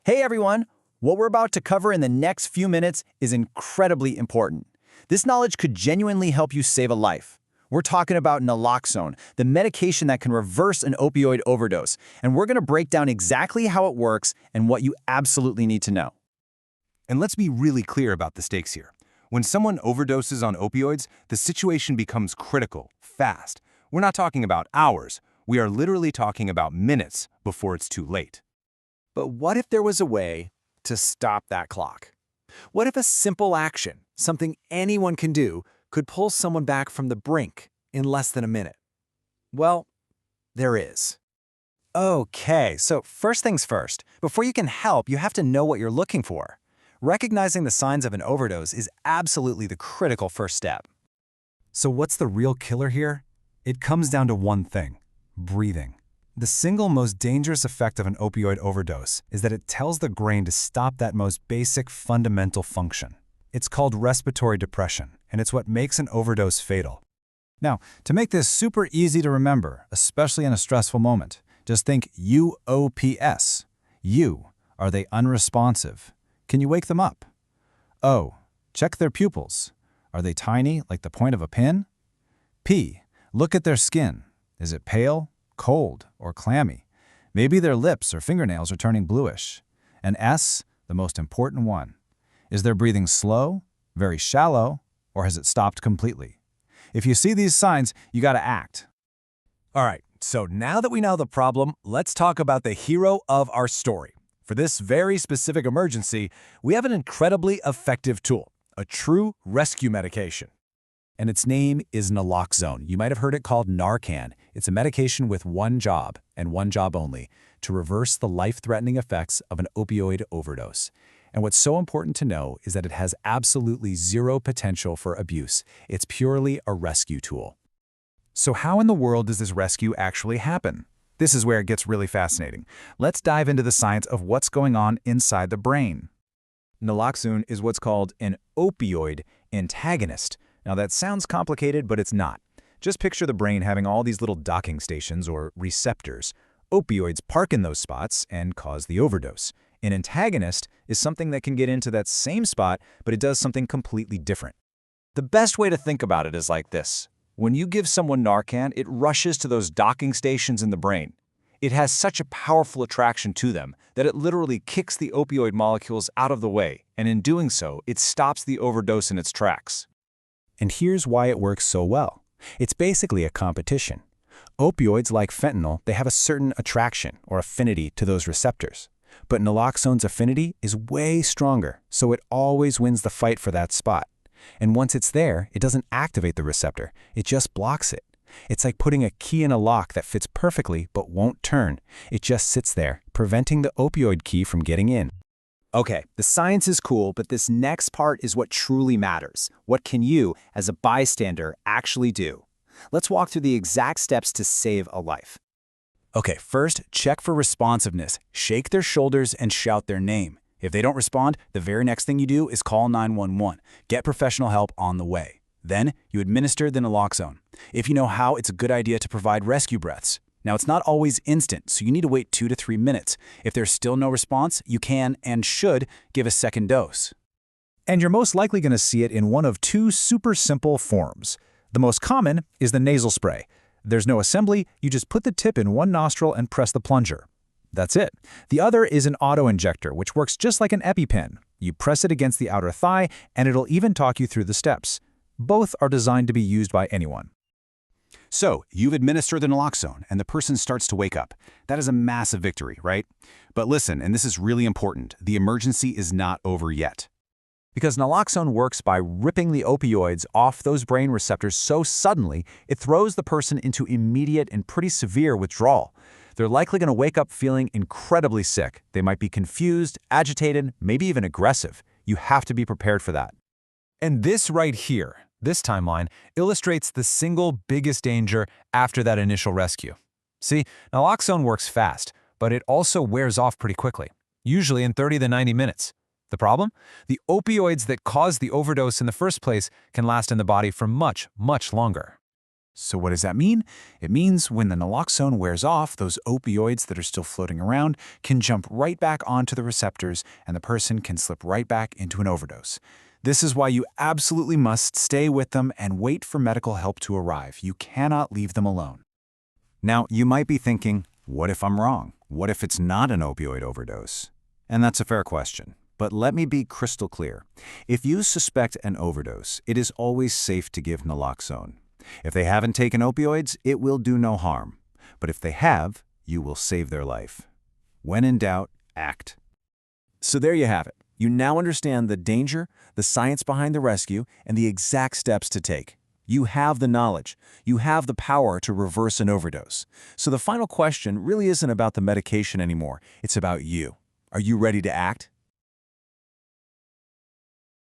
Hey everyone! What we're about to cover in the next few minutes is incredibly important. This knowledge could genuinely help you save a life. We're talking about naloxone, the medication that can reverse an opioid overdose, and we're going to break down exactly how it works and what you absolutely need to know. And let's be really clear about the stakes here. When someone overdoses on opioids, the situation becomes critical, fast. We're not talking about hours. We are literally talking about minutes before it's too late. But what if there was a way to stop that clock? What if a simple action, something anyone can do, could pull someone back from the brink in less than a minute? Well, there is. Okay, so first things first. Before you can help, you have to know what you're looking for. Recognizing the signs of an overdose is absolutely the critical first step. So what's the real killer here? It comes down to one thing: breathing. The single most dangerous effect of an opioid overdose is that it tells the brain to stop that most basic fundamental function. It's called respiratory depression, and it's what makes an overdose fatal. Now, to make this super easy to remember, especially in a stressful moment, just think UOPS. U, are they unresponsive? Can you wake them up? O, check their pupils. Are they tiny, like the point of a pin? P, look at their skin. Is it pale, cold, or clammy? Maybe their lips or fingernails are turning bluish. And S, the most important one. Is their breathing slow, very shallow, or has it stopped completely? If you see these signs, you gotta act. All right, so now that we know the problem, let's talk about the hero of our story. For this very specific emergency, we have an incredibly effective tool, a true rescue medication. And its name is naloxone. You might have heard it called Narcan. It's a medication with one job, and one job only, to reverse the life-threatening effects of an opioid overdose. And what's so important to know is that it has absolutely zero potential for abuse. It's purely a rescue tool. So how in the world does this rescue actually happen? This is where it gets really fascinating. Let's dive into the science of what's going on inside the brain. Naloxone is what's called an opioid antagonist. Now that sounds complicated, but it's not. Just picture the brain having all these little docking stations or receptors. Opioids park in those spots and cause the overdose. An antagonist is something that can get into that same spot, but it does something completely different. The best way to think about it is like this. When you give someone Narcan, it rushes to those docking stations in the brain. It has such a powerful attraction to them that it literally kicks the opioid molecules out of the way, and in doing so, it stops the overdose in its tracks. And here's why it works so well. It's basically a competition. Opioids like fentanyl, they have a certain attraction or affinity to those receptors. But naloxone's affinity is way stronger, so it always wins the fight for that spot. And once it's there, it doesn't activate the receptor, it just blocks it. It's like putting a key in a lock that fits perfectly but won't turn. It just sits there, preventing the opioid key from getting in. Okay, the science is cool, but this next part is what truly matters. What can you, as a bystander, actually do? Let's walk through the exact steps to save a life. Okay, first, check for responsiveness. Shake their shoulders and shout their name. If they don't respond, the very next thing you do is call 911. Get professional help on the way. Then, you administer the naloxone. If you know how, it's a good idea to provide rescue breaths. Now, it's not always instant, so you need to wait 2 to 3 minutes. If there's still no response, you can and should give a second dose. And you're most likely going to see it in one of two super simple forms. The most common is the nasal spray. There's no assembly, you just put the tip in one nostril and press the plunger. That's it. The other is an auto-injector, which works just like an EpiPen. You press it against the outer thigh, and it'll even talk you through the steps. Both are designed to be used by anyone. So, you've administered the naloxone, and the person starts to wake up. That is a massive victory, right? But listen, and this is really important, the emergency is not over yet. Because naloxone works by ripping the opioids off those brain receptors so suddenly, it throws the person into immediate and pretty severe withdrawal. They're likely going to wake up feeling incredibly sick. They might be confused, agitated, maybe even aggressive. You have to be prepared for that. And this right here, this timeline, illustrates the single biggest danger after that initial rescue. See, naloxone works fast, but it also wears off pretty quickly, usually in 30 to 90 minutes. The problem? The opioids that caused the overdose in the first place can last in the body for much, much longer. So what does that mean? It means when the naloxone wears off, those opioids that are still floating around can jump right back onto the receptors and the person can slip right back into an overdose. This is why you absolutely must stay with them and wait for medical help to arrive. You cannot leave them alone. Now, you might be thinking, what if I'm wrong? What if it's not an opioid overdose? And that's a fair question. But let me be crystal clear. If you suspect an overdose, it is always safe to give naloxone. If they haven't taken opioids, it will do no harm. But if they have, you will save their life. When in doubt, act. So there you have it. You now understand the danger, the science behind the rescue, and the exact steps to take. You have the knowledge. You have the power to reverse an overdose. So the final question really isn't about the medication anymore. It's about you. Are you ready to act?